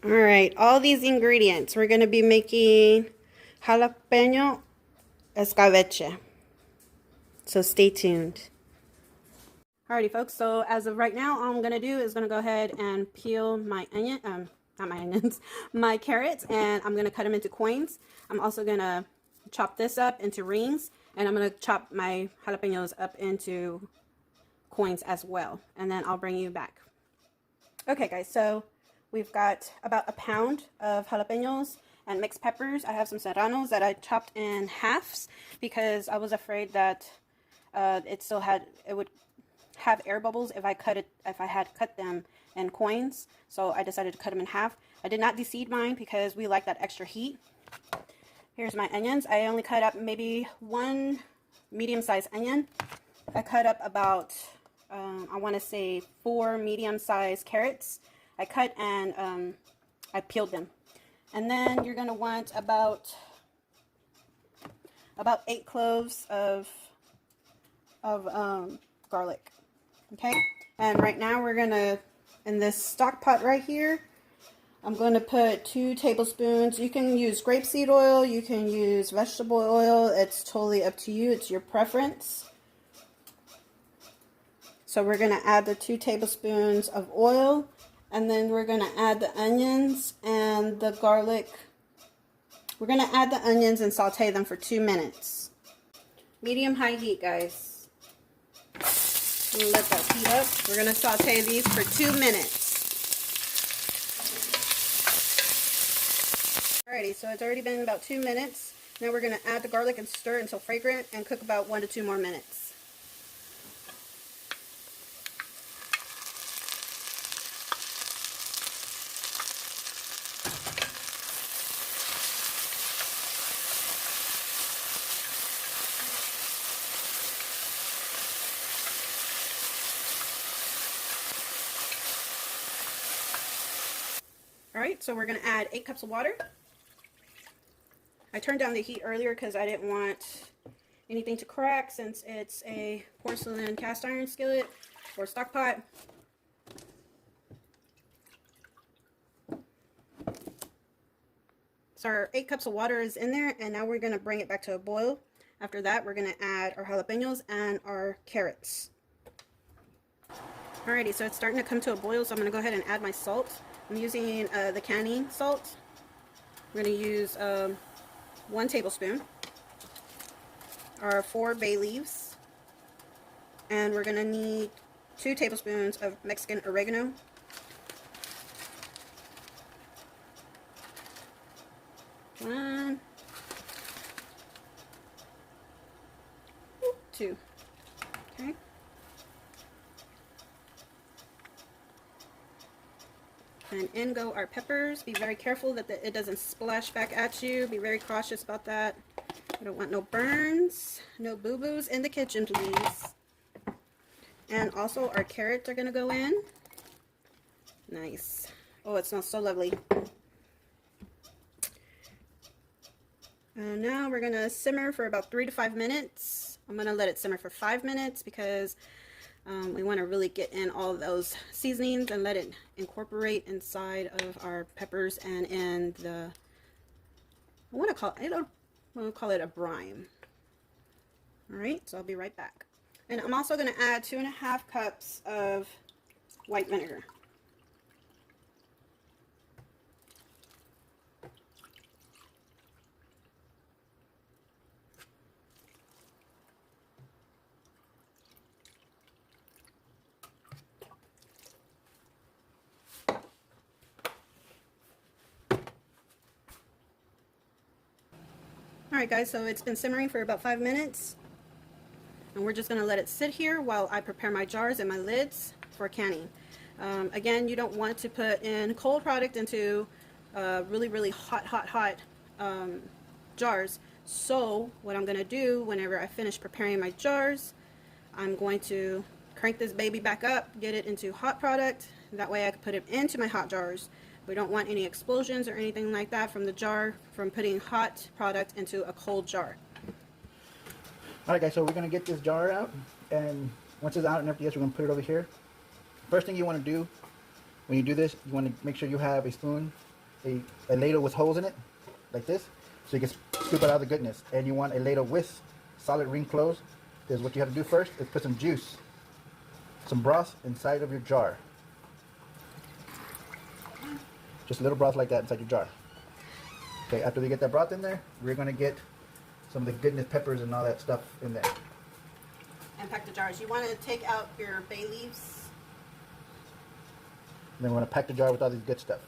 All right, all these ingredients. We're going to be making jalapeno escabeche. So stay tuned. Alrighty folks, so as of right now, all I'm going to do is going to go ahead and peel my onion, not my onions, my carrots, and I'm going to cut them into coins. I'm also going to chop this up into rings, and I'm going to chop my jalapenos up into coins as well, and then I'll bring you back. Okay guys, so we've got about a pound of jalapenos and mixed peppers. I have some serranos that I chopped in halves because I was afraid that it would have air bubbles if I had cut them in coins. So I decided to cut them in half. I did not deseed mine because we like that extra heat. Here's my onions. I only cut up maybe one medium-sized onion. I cut up about I want to say 4 medium-sized carrots. I cut and I peeled them. And then you're going to want about 8 cloves of garlic. Okay, and right now we're going to, in this stock pot right here, I'm going to put 2 tablespoons. You can use grapeseed oil, you can use vegetable oil. It's totally up to you. It's your preference. So we're going to add the 2 tablespoons of oil, and then we're going to add the onions and the garlic. We're going to add the onions and saute them for 2 minutes. Medium-high heat, guys. Let that heat up. We're going to saute these for 2 minutes. Alrighty, so it's already been about 2 minutes. Now we're going to add the garlic and stir until fragrant and cook about 1 to 2 more minutes. Alright, so we're going to add 8 cups of water. I turned down the heat earlier because I didn't want anything to crack since it's a porcelain cast iron skillet or stock pot. So our 8 cups of water is in there, and now we're going to bring it back to a boil. After that, we're going to add our jalapenos and our carrots. Alrighty, so it's starting to come to a boil, so I'm going to go ahead and add my salt. I'm using the canning salt. We're going to use 1 tablespoon, our 4 bay leaves, and we're going to need 2 tablespoons of Mexican oregano. One, 2. Okay. And in go our peppers. Be very careful that it doesn't splash back at you. Be very cautious about that. We don't want no burns, no boo-boos in the kitchen, please. And also our carrots are going to go in. Nice. Oh, it smells so lovely. And now we're going to simmer for about 3 to 5 minutes. I'm going to let it simmer for 5 minutes because we want to really get in all those seasonings and let it incorporate inside of our peppers and in the, I want to call it a brine. Alright, so I'll be right back. And I'm also going to add 2.5 cups of white vinegar. Alright guys, so it's been simmering for about 5 minutes, and we're just going to let it sit here while I prepare my jars and my lids for canning. Again, you don't want to put in cold product into really hot jars. So what I'm going to do whenever I finish preparing my jars, I'm going to crank this baby back up, get it into hot product. That way I can put it into my hot jars. We don't want any explosions or anything like that from the jar from putting hot product into a cold jar. Alright guys, so we're going to get this jar out, and once it's out and empty, we're going to put it over here. First thing you want to do when you do this, you want to make sure you have a spoon a ladle with holes in it, like this, so you can scoop out all the goodness. And you want a ladle with solid ring closed. Because what you have to do first is put some juice, some broth inside of your jar. Just a little broth like that inside your jar. Okay, after we get that broth in there, we're going to get some of the goodness, peppers and all that stuff in there. And pack the jars. You want to take out your bay leaves. And then we're going to pack the jar with all these good stuff.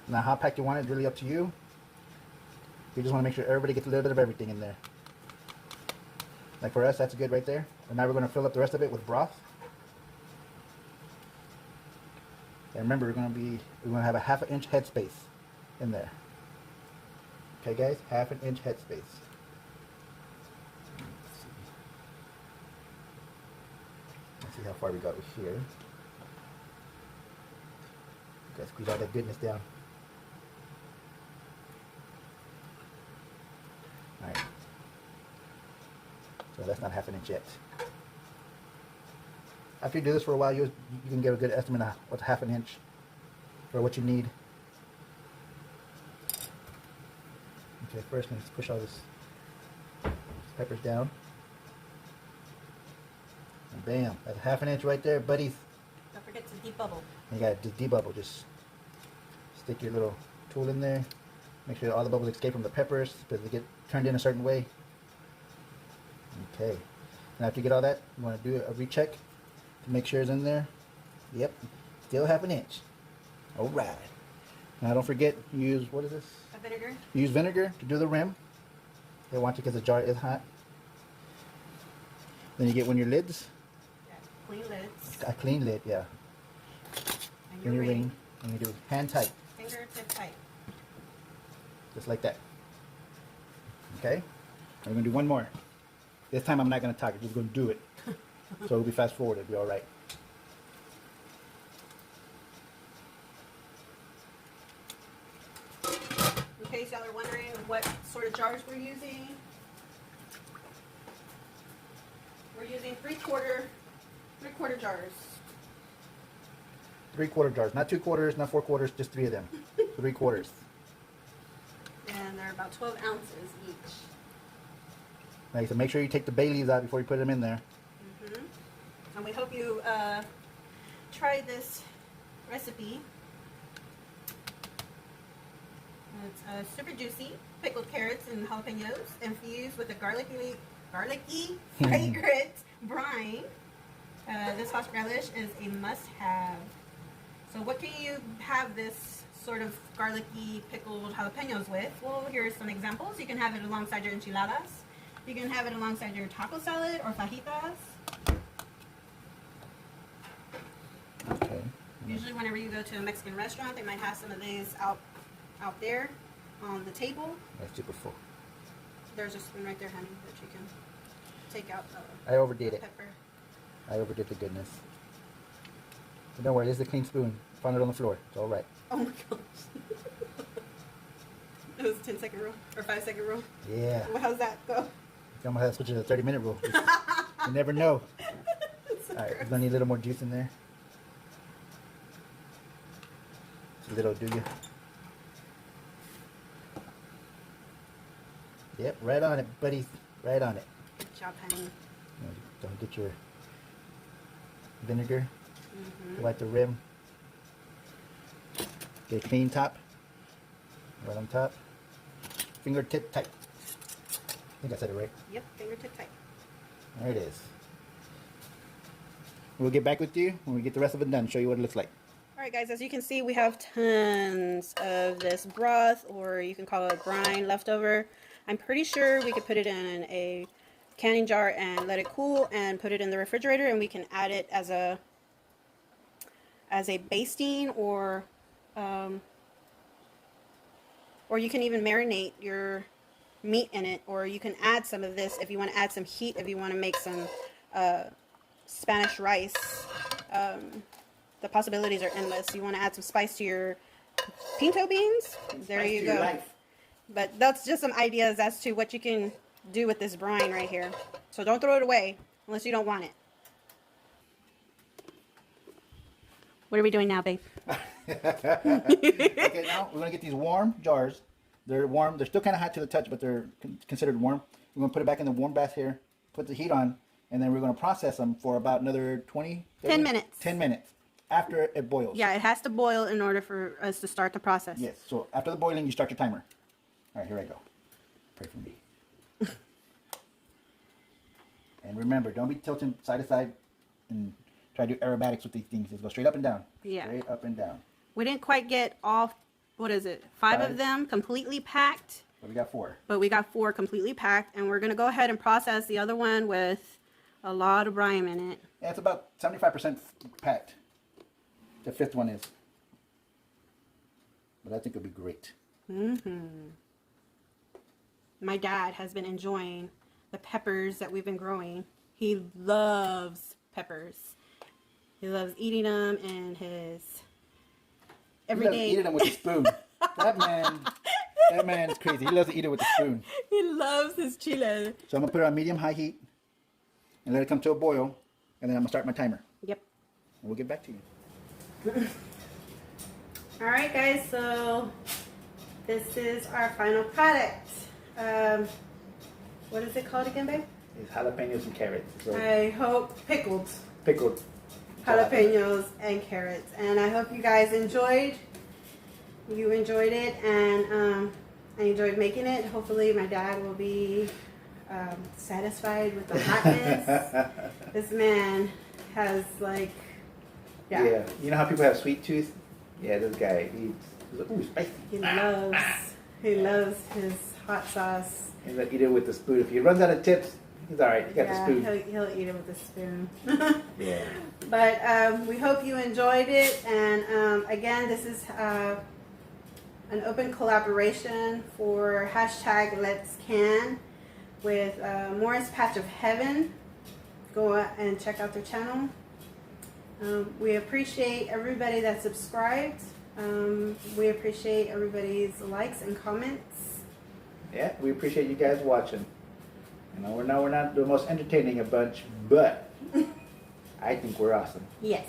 Now how packed you want it is really up to you. You just want to make sure everybody gets a little bit of everything in there. Like for us, that's good right there. And now we're going to fill up the rest of it with broth. And remember, we're going to have a 1/2 inch headspace in there. Okay, guys, 1/2 inch headspace. Let's see how far we got with here. Okay, squeeze all that goodness down. Alright. So that's not 1/2 inch yet. After you do this for a while, you can get a good estimate of what's 1/2 inch for what you need. Okay, first let's push all this peppers down. And bam, that's 1/2 inch right there, buddies. Don't forget to debubble. You gotta debubble. Just stick your little tool in there. Make sure all the bubbles escape from the peppers because they get turned in a certain way. Okay. And after you get all that, you want to do a recheck to make sure it's in there. Yep. Still 1/2 inch. Alright. Now don't forget, use, what is this? A vinegar. Use vinegar to do the rim. They want you because the jar is hot. Then you get one of your lids. Yeah, clean lids. A clean lid, yeah. And your ring. And you do hand tight. Fingertip tight. Just like that. Okay? And we're going to do one more. This time I'm not going to talk, I'm just going to do it. So it'll be fast forward, it'll be alright. In case y'all are wondering what sort of jars we're using. We're using 3/4 jars. 3/4 jars. Not 2/4, not 4/4, just 3 of them. 3/4. And they're about 12 ounces each. Right, so make sure you take the bay leaves out before you put them in there. And we hope you try this recipe. It's super juicy, pickled carrots and jalapenos infused with a garlicky fragrant brine. This horse relish is a must-have. So what can you have this sort of garlicky pickled jalapenos with? Well, here's some examples. You can have it alongside your enchiladas. You can have it alongside your taco salad or fajitas. Okay. Usually whenever you go to a Mexican restaurant, they might have some of these out there on the table. That's super full. There's a spoon right there, honey, that you can take out I overdid it. pepper. I overdid the goodness. But don't worry, this is a clean spoon. Found it on the floor. It's alright. Oh my gosh. It was a 10-second rule or 5-second rule. Yeah. Well, how's that go? I'm gonna have to switch it to the 30-minute rule. You never know. So Alright, gross. we're gonna need a little more juice in there. Just a little, do you? Yep, right on it, buddies. Right on it. Good job, honey. Don't get your vinegar. Wipe the rim. Get a clean top. Right on top. Fingertip tight. I think I said it right. Yep, fingertip tight. There it is. We'll get back with you when we get the rest of it done. Show you what it looks like. Alright guys, as you can see, we have tons of this broth, or you can call it brine, left over. I'm pretty sure we could put it in a canning jar and let it cool and put it in the refrigerator, and we can add it as a basting, or you can even marinate your meat in it, or you can add some of this if you want to add some heat, if you want to make some Spanish rice. The possibilities are endless. You want to add some spice to your pinto beans. There Spice you to go. your life. But that's just some ideas as to what you can do with this brine right here. So don't throw it away unless you don't want it. What are we doing now, babe? Okay, now we're gonna get these warm jars. They're warm. They're still kind of hot to the touch, but they're considered warm. We're gonna put it back in the warm bath here. Put the heat on, and then we're gonna process them for about another 20, 30, 10 minutes. 10 minutes after it boils. Yeah, it has to boil in order for us to start the process. Yes. So after the boiling, you start your timer. All right, here I go. Pray for me. And remember, don't be tilting side to side and try to do aerobatics with these things. Just go straight up and down. Yeah. Straight up and down. We didn't quite get all, what is it, five of them completely packed. But we got 4. But we got 4 completely packed. And we're going to go ahead and process the other one with a lot of brine in it. Yeah, it's about 75% packed. The 5th one is. But I think it'll be great. My dad has been enjoying the peppers that we've been growing. He loves peppers. He loves eating them in his everyday. He loves eating them with a spoon. That man is crazy. He loves to eat it with a spoon. He loves his chile. So I'm gonna put it on medium-high heat and let it come to a boil, and then I'm gonna start my timer. Yep. And we'll get back to you. All right, guys. So this is our final product. What is it called again, babe? It's jalapenos and carrots. So I hope pickled jalapenos. jalapenos and carrots, and I hope you guys enjoyed. You enjoyed it, and I enjoyed making it. Hopefully, my dad will be satisfied with the hotness. This man has like, Yeah. You know how people have sweet tooth? Yeah, this guy eats. Ooh, spicy. He loves his hot sauce. He's gonna eat it with the spoon. If he runs out of tips, he's all right. He got the spoon. He'll eat it with a spoon. Yeah. But we hope you enjoyed it, and again, this is an open collaboration for #Let'sCan with Morris Patch of Heaven. Go out and check out their channel. We appreciate everybody that subscribed. We appreciate everybody's likes and comments. Yeah, we appreciate you guys watching. You know, we're not the most entertaining a bunch, but I think we're awesome. Yes.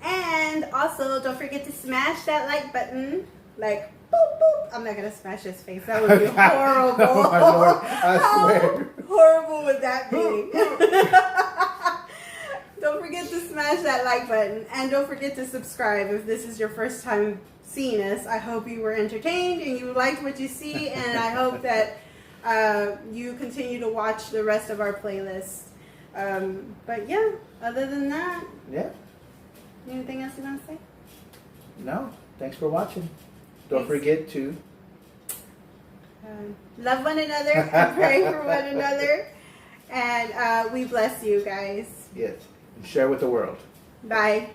And also, don't forget to smash that like button. Like, boop, boop. I'm not going to smash his face. That would be horrible. Oh my Lord, I swear. How horrible would that be? Don't forget to smash that like button. And don't forget to subscribe if this is your first time seeing us. I hope you were entertained and you liked what you see. And I hope that you continue to watch the rest of our playlist. But yeah, other than that, Yeah. anything else you want to say? No. Thanks for watching. Don't forget to love one another and pray for one another. And we bless you guys. yes, and share with the world. Bye.